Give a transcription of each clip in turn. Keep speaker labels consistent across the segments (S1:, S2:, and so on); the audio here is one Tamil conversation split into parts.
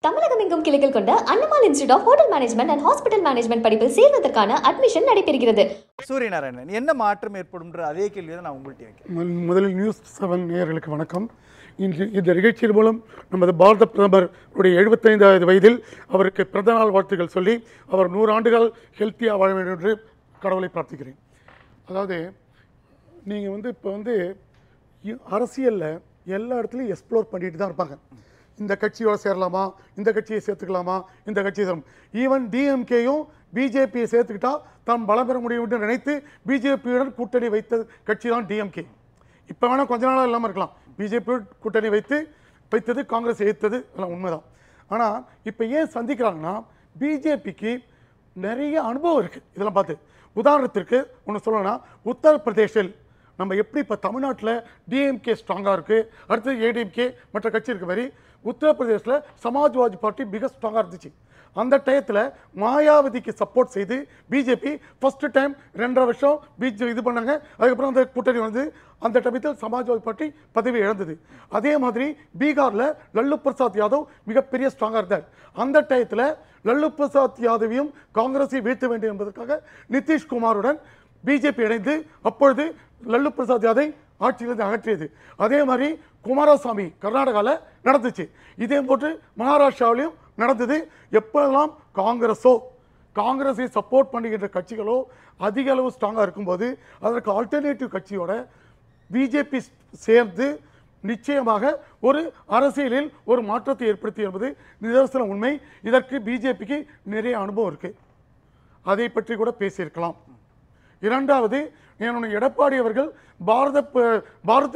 S1: தமிழகம் எங்கும் கிளைகள் கொண்ட Annamal institute of hotel management and hospital management படிப்பில் சேர்வதற்கான அட்மிஷன் நடைபெறுகிறது.
S2: சூரியநாராயணன், என்ன மாற்றம் ஏற்படும் அதே கேள்வி தான் நான் உங்கள்கிட்ட வைக்கிறேன்.
S3: முதலில் நியூஸ் 7 நேயர்களுக்கு வணக்கம். இன்று இந்த நிகழ்ச்சியின் மூலம் நமது பாரத பிரதமர் 75வது வயதில் அவருக்கு பிறந்த நாள் வாழ்த்துக்கள் சொல்லி அவர் 100 ஆண்டுகள் ஹெல்த்தியாக வாழ வேண்டும் என்று கடவுளை பிரார்த்திக்கிறேன். அதாவது நீங்கள் இப்போ அரசியலில் எல்லா இடத்துலையும் எக்ஸ்ப்ளோர் பண்ணிட்டு தான் இருப்பாங்க. இந்த கட்சியோட சேரலாமா, இந்த கட்சியை சேர்த்துக்கலாமா, இந்த கட்சியை சேரும். ஈவன் டிஎம்கேயும் பிஜேபியை சேர்த்துக்கிட்டா தாம் பலம் பெற முடியும் என்று நினைத்து பிஜேபியுடன் கூட்டணி வைத்த கட்சி தான் டிஎம்கே. இப்போ வேணால் கொஞ்ச நாளாக இல்லாமல் இருக்கலாம். பிஜேபியோட கூட்டணி வைத்தது காங்கிரஸ் எதிர்த்தது, அதெல்லாம் உண்மைதான். ஆனால் இப்போ ஏன் சந்திக்கிறாங்கன்னா பிஜேபிக்கு நிறைய அனுபவம் இருக்குது இதெல்லாம் பார்த்து. உதாரணத்திற்கு ஒன்று சொல்லணும்னா, உத்தரப்பிரதேசில் நம்ம எப்படி இப்போ தமிழ்நாட்டில் டிஎம்கே ஸ்ட்ராங்காக இருக்குது, அடுத்தது ஏடிஎம்கே மற்ற கட்சி இருக்க மாதிரி உத்தரப்பிரதேசில் சமாஜ்வாதி பார்ட்டி மிக ஸ்ட்ராங்காக இருந்துச்சு. அந்த டயத்தில் மாயாவதிக்கு சப்போர்ட் செய்து பிஜேபி ஃபஸ்ட்டு டைம் 2.5 வருஷம் இது பண்ணாங்க. அதுக்கப்புறம் அந்த கூட்டணி வந்து அந்த டயத்தில் சமாஜ்வாதி பார்ட்டி பதவி இழந்தது. அதே மாதிரி பீகாரில் லல்லு பிரசாத் யாதவ் மிகப்பெரிய ஸ்ட்ராங்காக இருந்தார். அந்த டயத்தில் லல்லு பிரசாத் யாதவையும் காங்கிரஸை வீழ்த்த வேண்டும் என்பதற்காக நிதிஷ்குமாருடன் பிஜேபி இணைந்து அப்பொழுது லல்லு பிரசாத் யாதவை ஆட்சியிலிருந்து அகற்றியது. அதே மாதிரி குமாரசாமி கர்நாடகாவில் நடந்துச்சு. இதே போட்டு மகாராஷ்டிராவிலையும் நடந்தது. எப்பெல்லாம் காங்கிரஸை சப்போர்ட் பண்ணுகின்ற கட்சிகளோ அதிக அளவு ஸ்ட்ராங்காக இருக்கும்போது அதற்கு ஆல்டர்னேட்டிவ் கட்சியோட பிஜேபி சேர்ந்து நிச்சயமாக ஒரு அரசியலில் ஒரு மாற்றத்தை ஏற்படுத்தி என்பது நிதர்சன உண்மை. இதற்கு பிஜேபிக்கு நிறைய அனுபவம் இருக்குது. அதை பற்றி கூட பேசியிருக்கலாம். இரண்டாவது, என்னுடைய எடப்பாடி அவர்கள் பாரத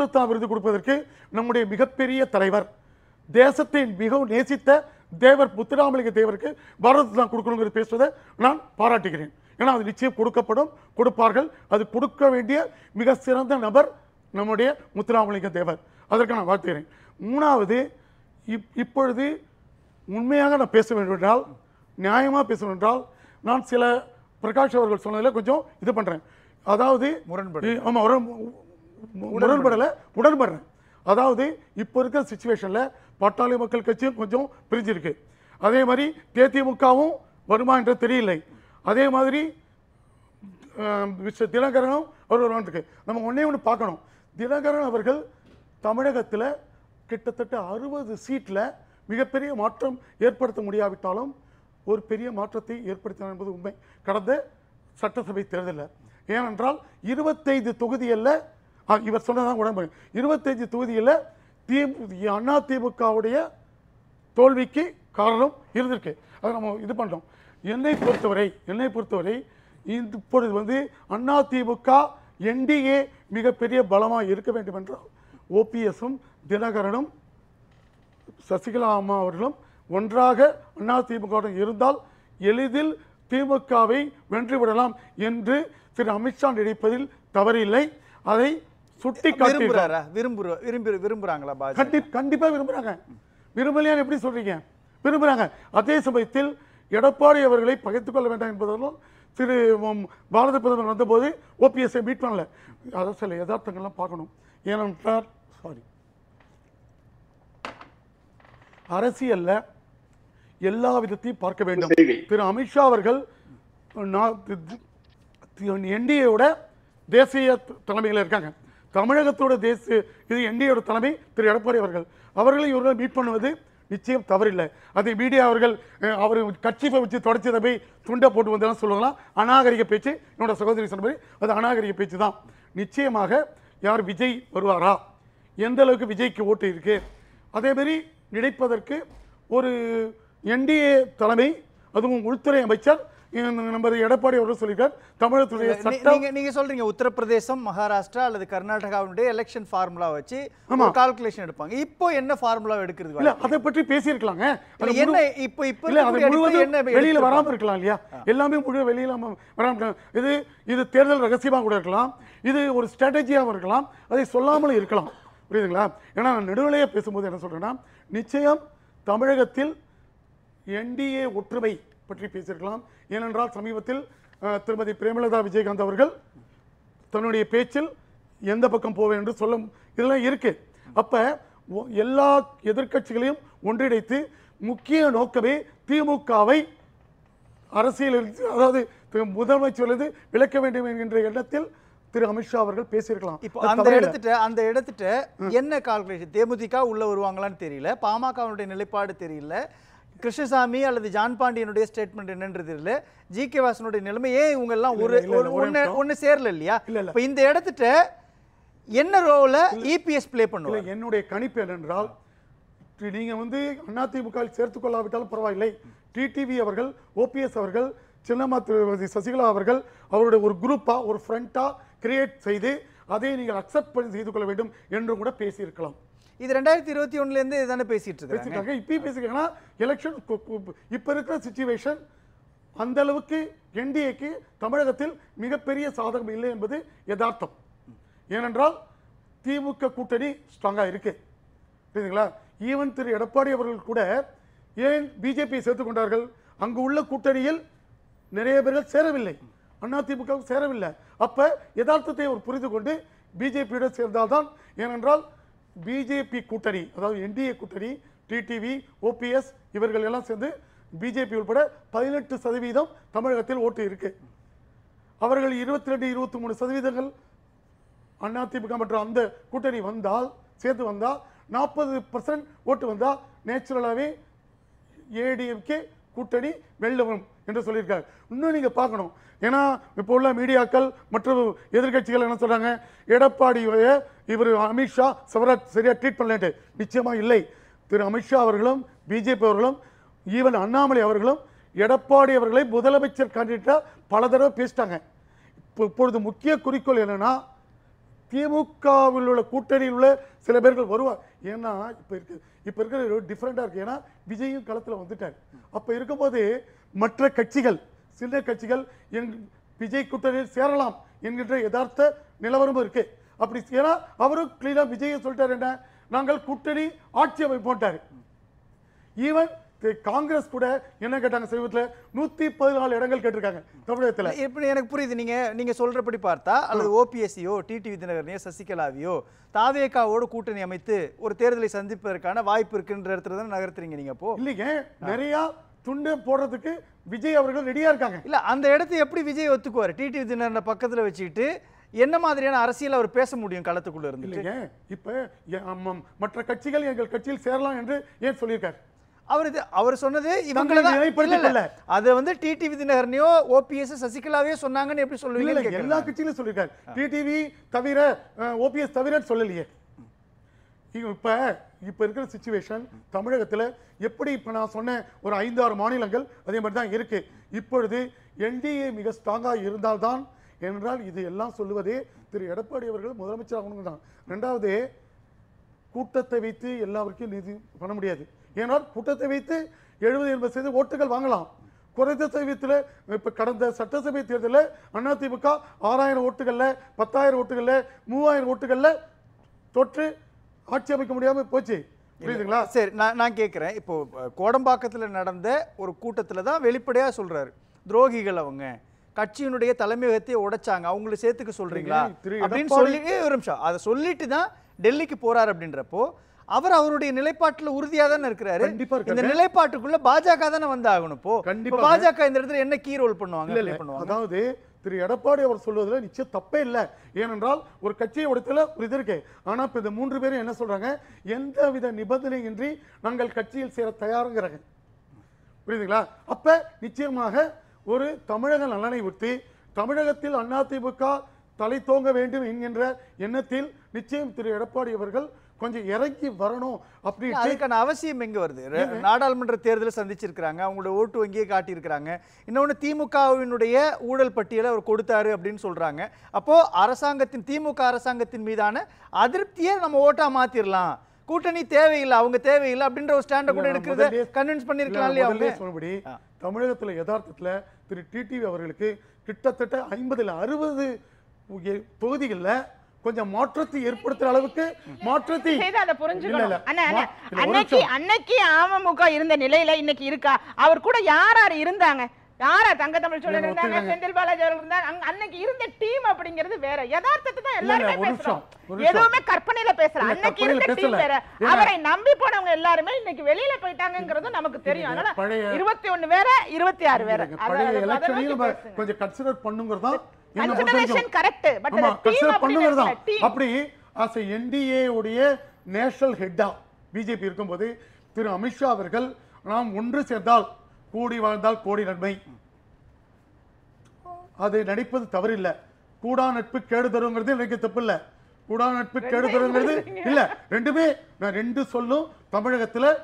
S3: ரத்னா விருது கொடுப்பதற்கு நம்முடைய மிகப்பெரிய தலைவர், தேசத்தை மிகவும் நேசித்த தேவர் முத்துராமலிங்க தேவருக்கு பாரத ரத்னா கொடுக்கணுங்கிறது பேசுவதை நான் பாராட்டுகிறேன். ஏன்னா அது நிச்சயம் கொடுப்பார்கள். அது கொடுக்க வேண்டிய மிக சிறந்த நபர் நம்முடைய முத்துராமலிங்க தேவர். அதற்கு நான் வாழ்த்துகிறேன். மூணாவது, இப்பொழுது உண்மையாக நான் பேச வேண்டும் என்றால், நியாயமாக பேச வேண்டும் என்றால், நான் சில பிரகாஷ் அவர்கள் சொன்னதில் கொஞ்சம் இது பண்ணுறேன். அதாவது உடன்படுறேன். அதாவது இப்போ இருக்கிற சிச்சுவேஷனில் பாட்டாளி மக்கள் கட்சியும் கொஞ்சம் பிரிஞ்சிருக்கு. அதே மாதிரி தேதிமுகவும் வருமா என்று தெரியலை. அதே மாதிரி தினகரனும் அவர் இருக்கு. நம்ம ஒன்று பார்க்கணும். தினகரன் அவர்கள் தமிழகத்தில் கிட்டத்தட்ட 60 சீட்டில் மிகப்பெரிய மாற்றம் ஏற்படுத்த முடியாவிட்டாலும் ஒரு பெரிய மாற்றத்தை ஏற்படுத்தினார் என்பது உண்மை கடந்த சட்டசபை தேர்தலில். ஏனென்றால் 25 தொகுதியில் இவர் சொன்னதான் உடன்படு 25 தொகுதியில் அதிமுகவுடைய தோல்விக்கு காரணம் இருந்திருக்கு. அதை நம்ம இது பண்ணுறோம். என்னை பொறுத்தவரை இப்பொழுது அதிமுக என்டிஏ மிகப்பெரிய பலமாக இருக்க வேண்டும் என்றால் ஓபிஎஸும் தினகரனும் சசிகலா அம்மா அவர்களும் ஒன்றாக அதிமுகவுடன் இருந்தால் எளிதில் திமுகவை வென்றுவிடலாம் என்று திரு அமித்ஷா நினைப்பதில் தவறில்லை. அதை சுட்டி காட்டுகிறாரா?
S2: விரும்புறாங்களா?
S3: கண்டிப்பா விரும்புறாங்க. விரும்பலையான்னு எப்படி சொல்றீங்க? விரும்புறாங்க. அதே சமயத்தில் எடப்பாடி அவர்களை பகைத்துக் கொள்ள வேண்டாம் என்பதாலும் திரு பாரத பிரதமர் வந்தபோது ஓபிஎஸ்ஐ மீட் பண்ணல. அதை சில யதார்த்தங்கள்லாம் பார்க்கணும். ஏனென்றால் அரசியல்ல எல்லா விதத்தையும் பார்க்க வேண்டும். திரு அமித்ஷா அவர்கள் என்டிஏவோட தேசிய தலைமையில் இருக்காங்க. தமிழகத்தோட தேசிய இது என்டிஏவோட தலைமை திரு எடப்பாடி அவர்களை இவர்கள் மீட் பண்ணுவது நிச்சயம் தவறில்லை. அதை மீடியா அவர்கள் அவர் கட்சி வச்சு தொடச்சதை போய் துண்டை போட்டு வந்தெல்லாம் சொல்லுவாங்களாம். அநாகரிக பேச்சு. என்னோட சகோதரி சொன்ன மாதிரி அது அநாகரிக பேச்சு தான். நிச்சயமாக யார் விஜய் வருவாரா, எந்த அளவுக்கு விஜய்க்கு ஓட்டு இருக்கு, அதேமாரி நினைப்பதற்கு ஒரு என்டிஏ தலைமை, அதுவும் உள்துறை அமைச்சர் நமது எடப்பாடி அவர்கள் சொல்லியிருக்கார். தமிழகத்துடைய சட்டம்
S2: நீங்க சொல்றீங்க உத்தரப்பிரதேசம், மகாராஷ்டிரா அல்லது கர்நாடகாவுடைய எலெக்ஷன் ஃபார்முலா வச்சு கால்குலேஷன் எடுப்பாங்க. இப்போ என்ன ஃபார்முலா எடுக்கிறது இல்ல,
S3: அதை பற்றி பேசியிருக்கலாங்க.
S2: என்ன
S3: வெளியில வராம இருக்கலாம் இல்லையா? எல்லாமே முழு வெளியில வராம இது தேர்தல் ரகசியமாக கூட இருக்கலாம். இது ஒரு ஸ்ட்ராட்டஜியாகவும் இருக்கலாம். அதை சொல்லாமலும் இருக்கலாம். புரியுதுங்களா? ஏன்னா நான் நடுநிலையாக பேசும்போது என்ன சொல்றேன்னா, நிச்சயம் தமிழகத்தில் என்டிஏ ஒற்றுமை பற்றி பேசியிருக்கலாம். ஏனென்றால் சமீபத்தில் திருமதி பிரேமலதா விஜயகாந்த் அவர்கள் தன்னுடைய பேச்சில் எந்த பக்கம் போவேன் என்று சொல்லும் இதெல்லாம் இருக்கு. அப்ப எல்லா எதிர்க்கட்சிகளையும் ஒன்றிணைத்து முக்கிய நோக்கமே திமுகவை அரசியல் அதாவது முதலமைச்சரிலிருந்து விலக்க வேண்டும் என்கின்ற எண்ணத்தில் திரு அமித்ஷா அவர்கள் பேசியிருக்கலாம்.
S2: இப்போ அந்த இடத்துட்ட என்ன கால்குலேஷன்? தேமுதிக உள்ள வருவாங்களான்னு தெரியல, பாமகவுடைய நிலைப்பாடு தெரியல, கிருஷ்ணசாமி அல்லது ஜான் பாண்டியனுடைய ஸ்டேட்மெண்ட் என்னன்றது தெரியல, ஜி.கே. வாசனுடைய நிலைமை ஏன் இவங்க எல்லாம் ஒன்னு சேரல இல்லையா? இப்போ இந்த இடத்துட்ட என்ன ரோல இபிஎஸ் பிளே பண்ணுவாங்க?
S3: என்னுடைய கணிப்பு என்னென்றால், நீங்க அதிமுக சேர்த்துக் கொள்ளாவிட்டாலும் பரவாயில்லை, டிடிவி அவர்கள், ஓபிஎஸ் அவர்கள், சின்னம்மா திருமதி சசிகலா அவர்கள் அவருடைய ஒரு குரூப்பா ஒரு ஃப்ரண்டா கிரியேட் செய்து அதை நீங்கள் அக்செப்ட் பண்ணி செய்து கொள்ள வேண்டும் என்று கூட பேசியிருக்கலாம்.
S2: இது 2021 இருந்து இதானே பேசிட்டு
S3: இருக்காங்க. இப்பயும் பேசிருக்காங்கன்னா எலெக்ஷன் இப்ப இருக்கிற சிச்சுவேஷன் அந்த அளவுக்கு என்டிஏக்கு தமிழகத்தில் மிகப்பெரிய சாதகம் இல்லை என்பது யதார்த்தம். ஏனென்றால் திமுக கூட்டணி ஸ்ட்ராங்கா இருக்கு. புரியுதுங்களா? ஈவன் திரு எடப்பாடி அவர்கள் கூட ஏன் பிஜேபியை சேர்த்துக் கொண்டார்கள்? அங்கு உள்ள கூட்டணியில் நிறைய பேர்கள் சேரவில்லை, அதிமுக சேரவில்லை. அப்ப யதார்த்தத்தை அவர் புரிந்து கொண்டு பிஜேபியுடன் சேர்ந்தால்தான். ஏனென்றால் பிஜேபி கூட்டணி, அதாவது என்டிஏ கூட்டணி, டிடிவி, ஓபிஎஸ் இவர்கள் எல்லாம் சேர்ந்து பிஜேபி உட்பட 18% தமிழகத்தில் ஓட்டு இருக்கு. அவர்கள் 22-23% அதிமுக மற்றும் அந்த கூட்டணி வந்தால், சேர்த்து வந்தால் 40% ஓட்டு வந்தால் நேச்சுரலாகவே ஏடிஎம்கே கூட்டணி வெல்ல வரும் என்று சொல்லியிருக்காரு. இன்னும் நீங்க பார்க்கணும், ஏன்னா இப்போ உள்ள மீடியாக்கள் மற்றும் எதிர்கட்சிகள் என்ன சொல்றாங்க, எடப்பாடியுடைய இவர் அமித்ஷா சரியா ட்ரீட் பண்ணல. நிச்சயமா இல்லை. திரு அமித்ஷா அவர்களும் பிஜேபி அவர்களும் ஈவன் அண்ணாமலை அவர்களும் எடப்பாடி அவர்களை முதலமைச்சர் கேண்டிடேட்டா பல தடவை பேசிட்டாங்க. இப்பொழுது முக்கிய குறிக்கோள் என்னன்னா, திமுகவில் உள்ள கூட்டணியில் உள்ள சில பேர்கள் வருவார். ஏன்னா இப்ப இருக்கிற டிஃபரெண்டா இருக்கு. ஏன்னா விஜயும் களத்தில் வந்துட்டார். அப்ப இருக்கும்போது மற்ற கட்சிகள், சில கட்சிகள் விஜய் கூட்டணியில் சேரலாம் என்கின்ற யதார்த்த நிலவரமும் இருக்கு. அப்படி ஏன்னா அவரும் கிளீனா விஜய் சொல்லிட்டாரு, என்ன நாங்கள் கூட்டணி ஆட்சி அமைப்போட்டாரு. ஈவன் காங்கிரஸ் கூட என்ன கேட்டாங்க, சமீபத்தில் 114 இடங்கள் கேட்டிருக்காங்க தமிழகத்தில்.
S2: இப்படி எனக்கு புரியுது. நீங்க சொல்றபடி பார்த்தா அல்லது ஓபிஎஸ்சியோ டிடிவி தினகரனையோ சசிகலாவையோ தாவேகாவோடு கூட்டணி அமைத்து ஒரு தேர்தலை சந்திப்பதற்கான வாய்ப்பு இருக்குன்ற இடத்துல தான் நகர்த்துறீங்க நீங்க. அப்போ
S3: இல்லைங்க, நிறைய துண்டு போடுறதுக்கு விஜய் அவர்கள் ரெடியா இருக்காங்க.
S2: இல்ல, அந்த இடத்தை எப்படி விஜய் ஒத்துக்குவாரு? டிடிவி தினகரனை பக்கத்துல வச்சுக்கிட்டு என்ன மாதிரியான அரசியல் அவர் பேச முடியும் களத்துக்குள்ள இருந்து?
S3: இப்ப மற்ற கட்சிகள் எங்கள் கட்சியில் சேரலாம் என்று ஏன் சொல்லியிருக்காரு?
S2: அவர் சொன்னது டிடிவி தினகரனையோ ஓபிஎஸ் சசிகலாவையோ சொன்னாங்கன்னு எப்படி சொல்லுவீங்க?
S3: எல்லா கட்சியிலும் சொல்லியிருக்காரு. டிடிவி தவிர ஓபிஎஸ் தவிர சொல்லலையே. இப்ப இருக்கிற சிச்சுவேஷன் தமிழகத்தில் எப்படி இப்ப நான் சொன்ன ஒரு 5-6 மாநிலங்கள் அதே மாதிரி தான் இருக்கு. இப்பொழுது என்டிஏ மிக ஸ்ட்ராங்கா இருந்தால்தான், என்றால் இது எல்லாம் சொல்லுவதே திரு எடப்பாடி அவர்கள் முதலமைச்சர் ஆகணும் தான். ரெண்டாவது, கூட்டத்தை வைத்து எல்லாருக்கும் நிதி பண்ண முடியாது. ஏனால் கூட்டத்தை வைத்து 70-80% ஓட்டுகள் வாங்கலாம். குறைந்த சதவீதத்தில் இப்ப கடந்த சட்டசபை தேர்தலில் அதிமுக 6000 ஓட்டுகள்ல, 10,000 ஓட்டுகள்ல, 3000 ஓட்டுகள்ல தொற்று ஆட்சி அமைக்க முடியாம போச்சு. புரியுதுங்களா?
S2: சரி, நான் கேட்கிறேன். இப்போ கோடம்பாக்கத்தில் நடந்த ஒரு கூட்டத்தில் தான் வெளிப்படையா சொல்றாரு, துரோகிகள் அவங்க, கட்சியினுடைய தலைமையகத்தை உடைச்சாங்க, அவங்களை சேர்த்துக்க சொல்றீங்களா அப்படின்னு சொல்லி ஒரு நிமிஷம் அதை சொல்லிட்டு தான் டெல்லிக்கு போறாரு. அப்படின்றப்போ அவருடைய நிலைப்பாட்டுல உறுதியா தானே இருக்கிறாரு. இந்த நிலைப்பாட்டுக்குள்ள பாஜக தானே வந்து ஆகணும். இப்போ பாஜக இந்த இடத்துல என்ன கீ ரோல் பண்ணுவாங்க?
S3: அதாவது திரு எடப்பாடி அவர் சொல்வதில் நிச்சயம் தப்பே இல்லை. ஏனென்றால் ஒரு கட்சியை உடைத்தல ஒரு இது இருக்கு. ஆனா இப்ப இந்த 3 பேரும் என்ன சொல்றாங்க, எந்தவித நிபந்தனையின்றி நாங்கள் கட்சியில் சேர தயாருங்கிறாங்க. புரியுதுங்களா? அப்ப நிச்சயமாக ஒரு தமிழக நலனை ஒட்டி தமிழகத்தில் அதிமுக தலை தோங்க வேண்டும் என்கின்ற எண்ணத்தில் நிச்சயம் திரு எடப்பாடி அவர்கள் கொஞ்சம் இறங்கி வரணும். அப்படி
S2: அதுக்கான அவசியம் எங்க வருது? நாடாளுமன்ற தேர்தலை சந்திச்சிருக்காங்க, அவங்களோட ஓட்டு வங்கியை காட்டியிருக்கிறாங்க. இன்னொன்று, திமுகவினுடைய ஊழல் பட்டியலை அவர் கொடுத்தாரு அப்படின்னு சொல்றாங்க. அப்போ திமுக அரசாங்கத்தின் மீதான அதிருப்தியை நம்ம ஓட்டா மாத்திரலாம், கூட்டணி தேவையில்லை, அவங்க தேவையில்லை அப்படின்ற ஒரு ஸ்டாண்ட கூட எடுக்கிறத கன்வின்ஸ் பண்ணிருக்கலாம் இல்லையா?
S3: சொன்னபடி தமிழகத்தில் யதார்த்தத்தில் திரு டிடிவி அவர்களுக்கு கிட்டத்தட்ட 50-60 தொகுதிகளில் கொஞ்சம் மாற்றத்தை ஏற்படுத்துற அளவுக்கு மாற்றத்தை
S4: அன்னைக்கு அமமுக இருந்த நிலையில இன்னைக்கு இருக்கா? அவர் கூட யார் யார் இருந்தாங்க? யாரா தங்க தமிழ் சொல்லிட்டு இருந்தாங்க, செந்தில் பாலாஜி அவர்கள் இருந்தாங்க. அன்னைக்கு இருந்த டீம் அப்படிங்கிறது வேற. யதார்த்தத்தை தான் எல்லாருமே பேசுறோம், எதுவுமே கற்பனையில பேசலாம். அன்னைக்கு இருந்த டீம் வேற. அவரை நம்பி போனவங்க எல்லாருமே இன்னைக்கு வெளியில போயிட்டாங்கிறது நமக்கு தெரியும். அதனால 21 வேற 26 வேற.
S3: கொஞ்சம் கன்சிடர் பண்ணுங்கிறதா
S4: கன்சிடரேஷன் கரெக்ட். பட்
S3: கன்சிடர் பண்ணுங்கிறதா அப்படி as a NDA உடைய நேஷனல் ஹெட்டா பிஜேபி இருக்கும்போது திரு அமித்ஷா அவர்கள் நாம் ஒன்று சேர்ந்தால் கூடி வாழ்ந்தால் கோடி நன்மை, அது நடிப்பது தவறில்லை. கூடா நட்பு கேடு தருங்கிறது எனக்கு தப்பு இல்ல, கூடா நட்பு கேடு தருங்கிறது இல்ல. ரெண்டுமே நான் ரெண்டு சொல்லும் தமிழகத்துல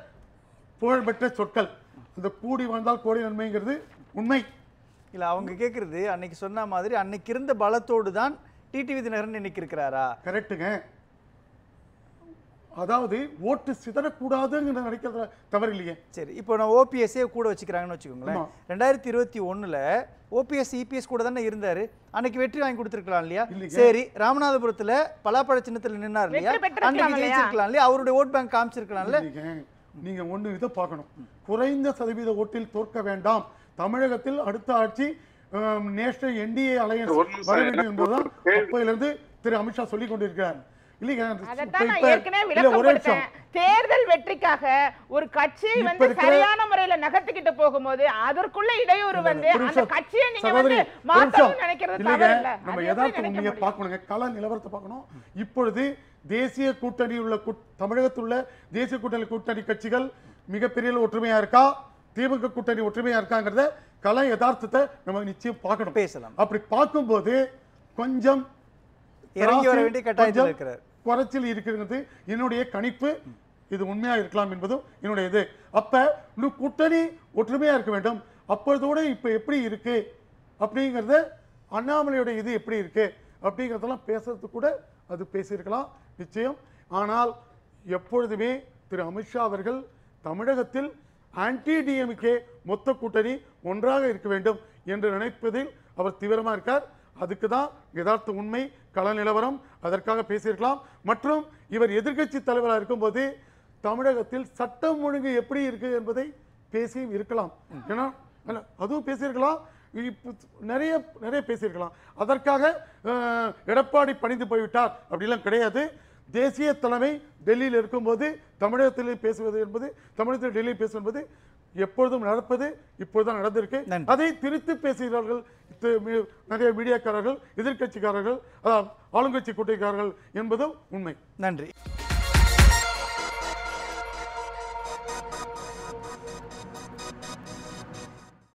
S3: புகழ்பெற்ற சொற்கள். அந்த கூடி வாழ்ந்தால் கோடி நன்மைங்கிறது உண்மை
S2: இல்ல. அவங்க கேக்குறது அன்னைக்கு சொன்ன மாதிரி அன்னைக்கு இருந்த பலத்தோடு தான் டிடிவி தினகரன் இன்னைக்கு இருக்கிறாரா?
S3: கரெக்டுங்க. அதாவது ஓட்டு சிதறக்கூடாதுன்னு நினைக்கிறத தவறு இல்லையே.
S2: சரி, இப்போ நான் ஓபிஎஸ்ஏ கூட வச்சுக்கிறாங்கன்னு வச்சுக்கோங்களேன். 2021 ஓபிஎஸ் இபிஎஸ் கூட தானே இருந்தாரு, அன்னைக்கு வெற்றி வாங்கி கொடுத்துருக்கலாம் இல்லையா? சரி, ராமநாதபுரத்துல பலாப்பழ சின்னத்துல நின்னார் இல்லையா, அன்னைக்கு ஜெயிச்சிருக்கலாம் இல்லையா, அவருடைய ஓட் பேங்க் காமிச்சிருக்கலாம்ல.
S3: நீங்க ஒண்ணு இதை பார்க்கணும், குறைந்த சதவீத ஓட்டில் தோற்க வேண்டாம். தமிழகத்தில் அடுத்த ஆட்சி நேஷனல் என்டிஏ அலையன்ஸ் வர வேண்டும் என்பதுதான் அப்பையிலிருந்து திரு அமித்ஷா சொல்லிக் கொண்டிருக்கிறார்.
S4: தேர்தல் வெற்றிக்காக ஒரு கட்சி வந்து சரியான முறையில நகர்த்திக்கிட்டு போகும்போது அதற்குள்ள இடையூறு வந்து அந்த கட்சியை நீங்க வந்து மாத்தணும்னு நினைக்கிறது தவறு இல்ல.
S3: நம்ம யதார்த்த உண்மையை பார்க்கணுங்க, கள நிலவரத்தை பார்க்கணும். இப்பொழுது தேசிய கூட்டணி உள்ள தமிழகத்தில் உள்ள தேசிய கூட்டணி கட்சிகள் மிகப்பெரிய ஒற்றுமையா இருக்கா, திமுக கூட்டணி ஒற்றுமையா இருக்காங்கிறத கள யதார்த்தத்தை நம்ம நிச்சயம் பார்க்கணும், பேசலாம். அப்படி பார்க்கும்போது கொஞ்சம்
S2: இறங்கி வர வேண்டிய கட்டாயத்தில் இருக்கிறார்,
S3: குறைச்சல் இருக்கிறது என்னுடைய கணிப்பு. இது உண்மையா இருக்கலாம் என்பதும் என்னுடைய இது. அப்ப இன்னும் கூட்டணி ஒற்றுமையா இருக்க வேண்டும். அப்பொழுதோட இப்ப எப்படி இருக்கு அப்படிங்கறத, அண்ணாமலையோட இது எப்படி இருக்கு அப்படிங்கறதெல்லாம் பேசுறது கூட அது பேசியிருக்கலாம் நிச்சயம். ஆனால் எப்பொழுதுமே திரு அமித்ஷா அவர்கள் தமிழகத்தில் ஆன்டி டிஎம்கே மொத்த கூட்டணி ஒன்றாக இருக்க வேண்டும் என்று நினைப்பதில் அவர் தீவிரமா இருக்கார். அதுக்கு தான் யதார்த்த உண்மை கள நிலவரம், அதற்காக பேசியிருக்கலாம். மற்றும் இவர் எதிர்க்கட்சி தலைவராக இருக்கும்போது தமிழகத்தில் சட்டம் ஒழுங்கு எப்படி இருக்கு என்பதை பேசியும் இருக்கலாம். ஏன்னா அதுவும் பேசியிருக்கலாம், நிறைய நிறைய பேசியிருக்கலாம். அதற்காக எடப்பாடி பணிந்து போய்விட்டார் அப்படிலாம் கிடையாது. தேசிய தலைமை டெல்லியில் இருக்கும்போது தமிழகத்தில் பேசுவது என்பது, தமிழகத்தில் டெல்லியில் பேசுவது என்பது எப்பொழுதும் நடப்பது, இப்பொழுதுதான் நடந்திருக்கு. அதை திரித்து பேசுகிறார்கள் நிறைய மீடியாக்காரர்கள், எதிர்கட்சிக்காரர்கள், ஆளுங்கட்சி கூட்டணிக்காரர்கள் என்பதும் உண்மை.
S2: நன்றி.